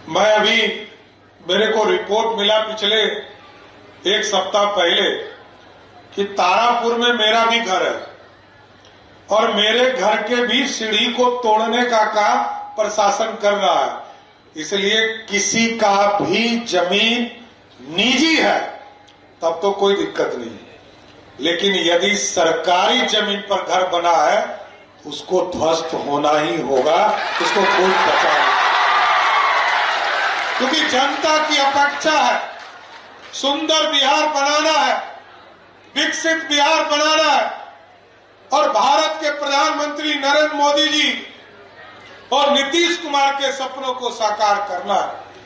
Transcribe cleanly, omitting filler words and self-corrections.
मैं अभी मेरे को रिपोर्ट मिला पिछले एक सप्ताह पहले कि तारापुर में मेरा भी घर है और मेरे घर के भी सीढ़ी को तोड़ने का काम प्रशासन कर रहा है। इसलिए किसी का भी जमीन निजी है तब तो कोई दिक्कत नहीं है, लेकिन यदि सरकारी जमीन पर घर बना है उसको ध्वस्त होना ही होगा, उसको कोई बचा नहीं। क्योंकि जनता की अपेक्षा है, सुंदर बिहार बनाना है, विकसित बिहार बनाना है और भारत के प्रधानमंत्री नरेंद्र मोदी जी और नीतीश कुमार के सपनों को साकार करना है।